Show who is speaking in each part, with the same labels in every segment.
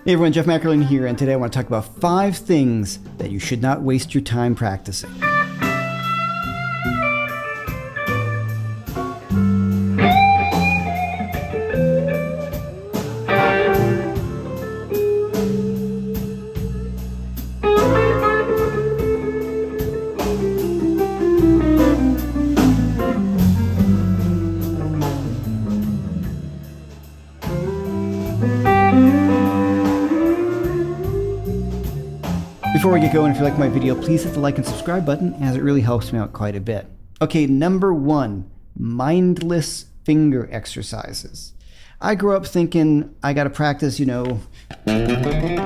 Speaker 1: Hey everyone, Jeff Mackerlin here, and today I want to talk about 5 things that you should not waste your time practicing. Before we get going, if you like my video, please hit the like and subscribe button, as it really helps me out quite a bit. Okay, number 1, mindless finger exercises. I grew up thinking I gotta practice, 1, 2, 3,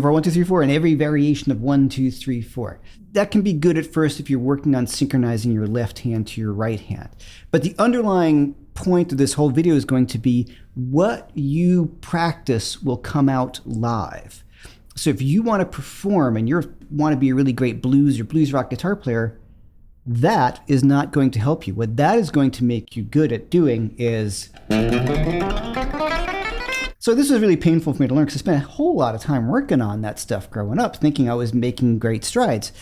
Speaker 1: 4, 1, 2, 3, 4, and every variation of 1, 2, 3, 4. That can be good at first if you're working on synchronizing your left hand to your right hand. But the underlying point of this whole video is going to be what you practice will come out live. So if you want to perform and you want to be a really great blues or blues rock guitar player, that is not going to help you. What that is going to make you good at doing is... So this was really painful for me to learn because I spent a whole lot of time working on that stuff growing up, thinking I was making great strides.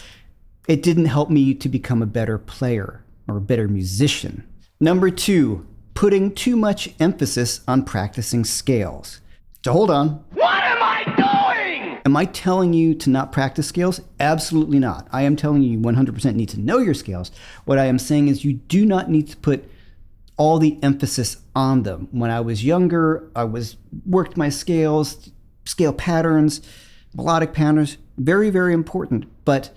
Speaker 1: It didn't help me to become a better player or a better musician. Number 2, putting too much emphasis on practicing scales. So hold on.
Speaker 2: What am I doing?
Speaker 1: Am I telling you to not practice scales? Absolutely not. I am telling you 100% need to know your scales. What I am saying is you do not need to put all the emphasis on them. When I was younger, I worked my scales, scale patterns, melodic patterns, very, very important. But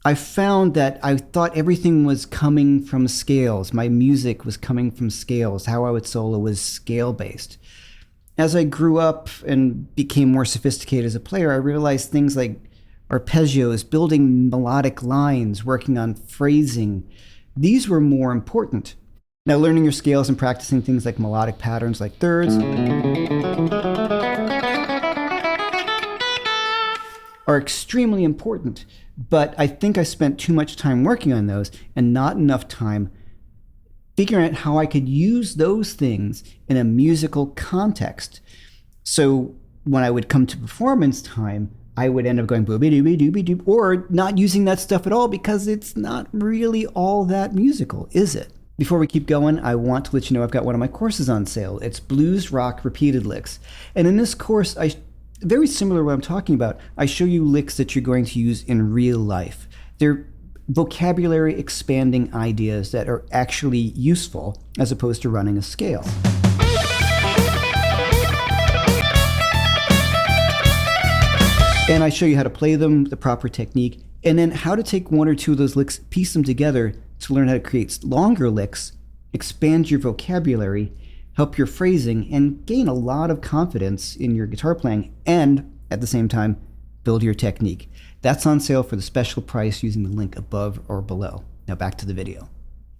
Speaker 1: I found that I thought everything was coming from scales. My music was coming from scales. How I would solo was scale-based. As I grew up and became more sophisticated as a player, I realized things like arpeggios, building melodic lines, working on phrasing, these were more important. Now, learning your scales and practicing things like melodic patterns like thirds are extremely important, but I think I spent too much time working on those and not enough time figuring out how I could use those things in a musical context. So when I would come to performance time, I would end up going booby-dooby-dooby-doob, or not using that stuff at all because it's not really all that musical, is it? Before we keep going, I want to let you know I've got one of my courses on sale. It's Blues Rock Repeated Licks. And in this course, very similar to what I'm talking about, I show you licks that you're going to use in real life. They're vocabulary expanding ideas that are actually useful as opposed to running a scale. And I show you how to play them, the proper technique, and then how to take 1 or 2 of those licks, piece them together to learn how to create longer licks, expand your vocabulary, help your phrasing, and gain a lot of confidence in your guitar playing, and at the same time, build your technique. That's on sale for the special price using the link above or below. Now back to the video.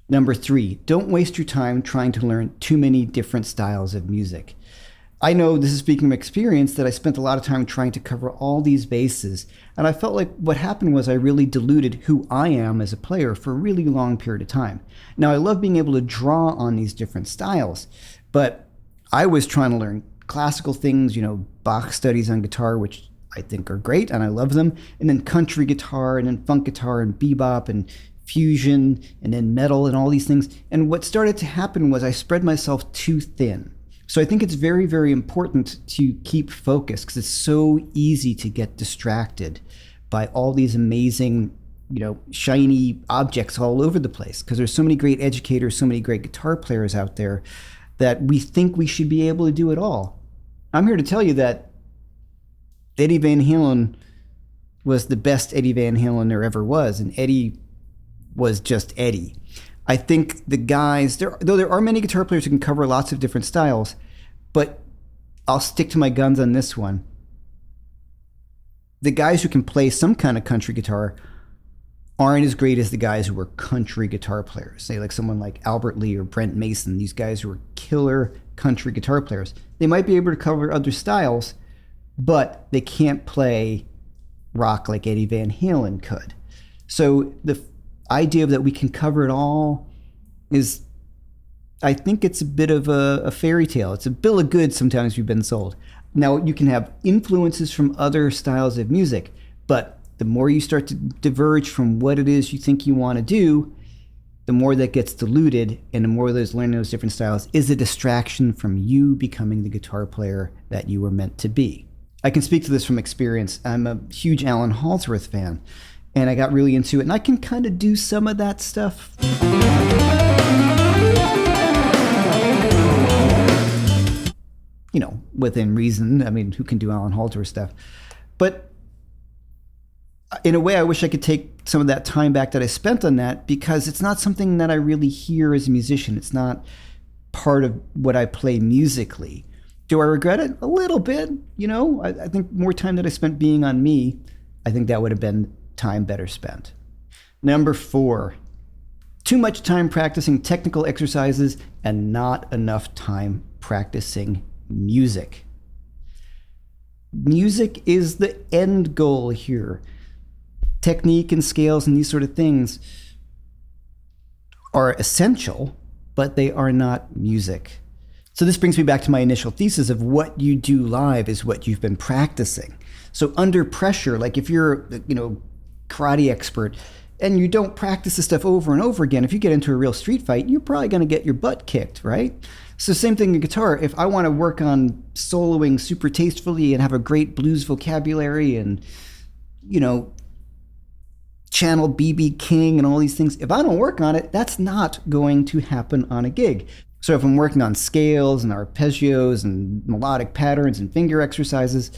Speaker 1: Number 3, don't waste your time trying to learn too many different styles of music. I know, this is speaking from experience, that I spent a lot of time trying to cover all these bases, and I felt like what happened was I really diluted who I am as a player for a really long period of time. Now, I love being able to draw on these different styles, but I was trying to learn classical things, Bach studies on guitar, which I think are great and I love them, and then country guitar and then funk guitar and bebop and fusion and then metal and all these things. And what started to happen was I spread myself too thin. So I think it's very, very important to keep focused because it's so easy to get distracted by all these amazing, shiny objects all over the place because there's so many great educators, so many great guitar players out there that we think we should be able to do it all. I'm here to tell you that Eddie Van Halen was the best Eddie Van Halen there ever was, and Eddie was just Eddie. I think the guys, though there are many guitar players who can cover lots of different styles, but I'll stick to my guns on this one. The guys who can play some kind of country guitar aren't as great as the guys who were country guitar players. Say like someone like Albert Lee or Brent Mason, these guys who are killer country guitar players. They might be able to cover other styles, but they can't play rock like Eddie Van Halen could. So the idea that we can cover it all is I think it's a bit of a fairy tale. It's a bill of goods sometimes we've been sold. Now, you can have influences from other styles of music, but the more you start to diverge from what it is you think you want to do, the more that gets diluted, and the more learning those different styles is a distraction from you becoming the guitar player that you were meant to be. I can speak to this from experience. I'm a huge Alan Halsworth fan, and I got really into it, and I can kind of do some of that stuff. You know, within reason. I mean, who can do Alan Halsworth stuff? But in a way, I wish I could take some of that time back that I spent on that, because it's not something that I really hear as a musician. It's not part of what I play musically. Do I regret it? A little bit, you know? I think more time that I spent being on me, I think that would have been time better spent. Number 4, too much time practicing technical exercises and not enough time practicing music. Music is the end goal here. Technique and scales and these sort of things are essential, but they are not music. So this brings me back to my initial thesis of what you do live is what you've been practicing. So under pressure, like if you're, karate expert and you don't practice this stuff over and over again, if you get into a real street fight, you're probably going to get your butt kicked, right? So same thing in guitar. If I want to work on soloing super tastefully and have a great blues vocabulary and, channel B.B. King and all these things, if I don't work on it, that's not going to happen on a gig. So if I'm working on scales and arpeggios and melodic patterns and finger exercises,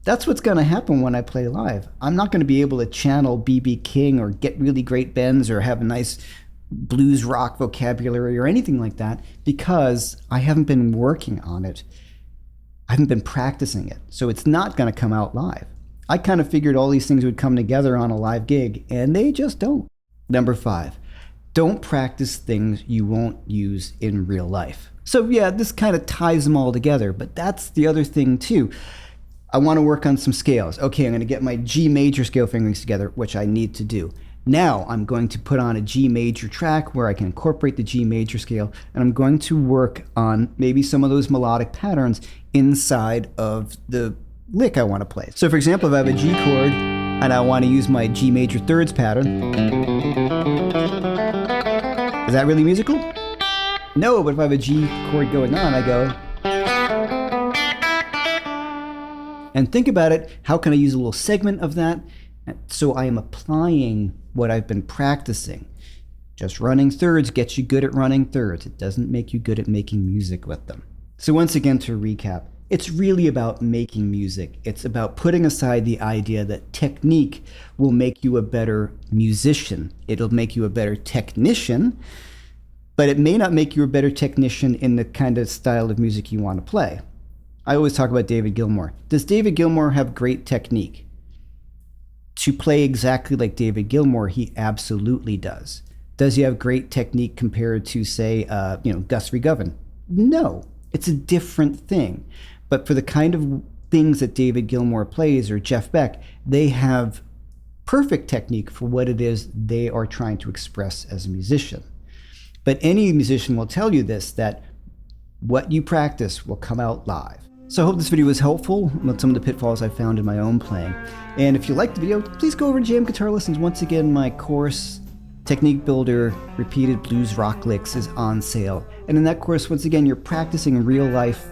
Speaker 1: that's what's going to happen when I play live. I'm not going to be able to channel B.B. King or get really great bends or have a nice blues rock vocabulary or anything like that, because I haven't been working on it. I haven't been practicing it. So it's not going to come out live. I kind of figured all these things would come together on a live gig, and they just don't. Number 5, don't practice things you won't use in real life. So yeah, this kind of ties them all together, but that's the other thing too. I want to work on some scales. Okay, I'm going to get my G major scale fingerings together, which I need to do. Now I'm going to put on a G major track where I can incorporate the G major scale, and I'm going to work on maybe some of those melodic patterns inside of the lick I want to play. So for example, if I have a G chord and I want to use my G major thirds pattern, is that really musical? No, but if I have a G chord going on, I go, and think about it, how can I use a little segment of that? So I am applying what I've been practicing. Just running thirds gets you good at running thirds. It doesn't make you good at making music with them. So once again, to recap, it's really about making music. It's about putting aside the idea that technique will make you a better musician. It'll make you a better technician, but it may not make you a better technician in the kind of style of music you want to play. I always talk about David Gilmour. Does David Gilmour have great technique? To play exactly like David Gilmour, he absolutely does. Does he have great technique compared to, say, Gus Regoven? No, it's a different thing. But for the kind of things that David Gilmour plays, or Jeff Beck, they have perfect technique for what it is they are trying to express as a musician. But any musician will tell you this, that what you practice will come out live. So I hope this video was helpful with some of the pitfalls I found in my own playing. And if you liked the video, please go over to Jam Guitar Lessons. Once again, my course, Technique Builder, Repeated Blues Rock Licks, is on sale. And in that course, once again, you're practicing real life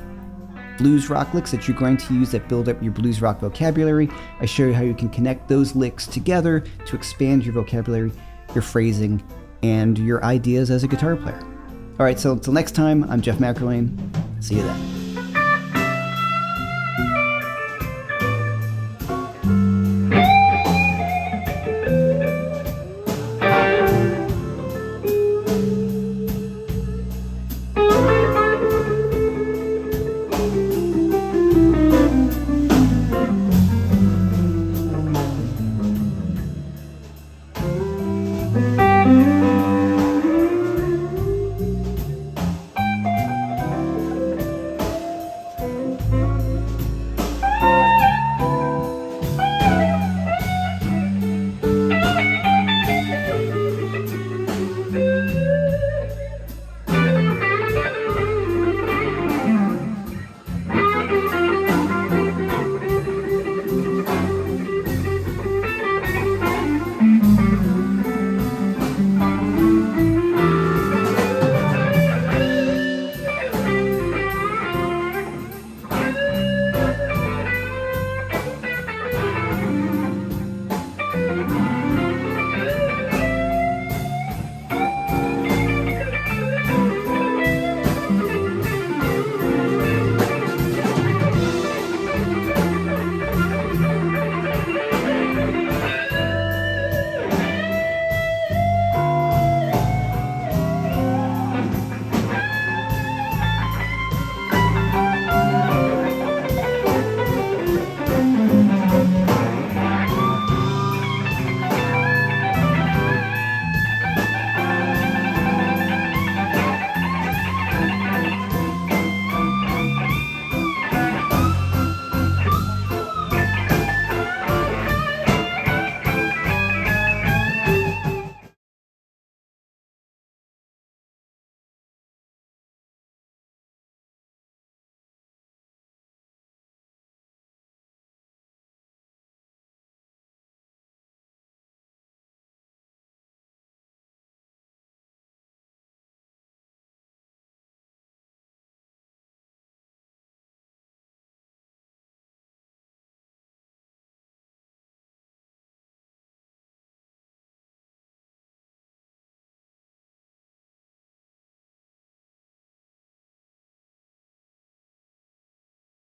Speaker 1: blues rock licks that you're going to use that build up your blues rock vocabulary. I show you how you can connect those licks together to expand your vocabulary, your phrasing, and your ideas as a guitar player. All right, so until next time, I'm Jeff McElwain. See you then.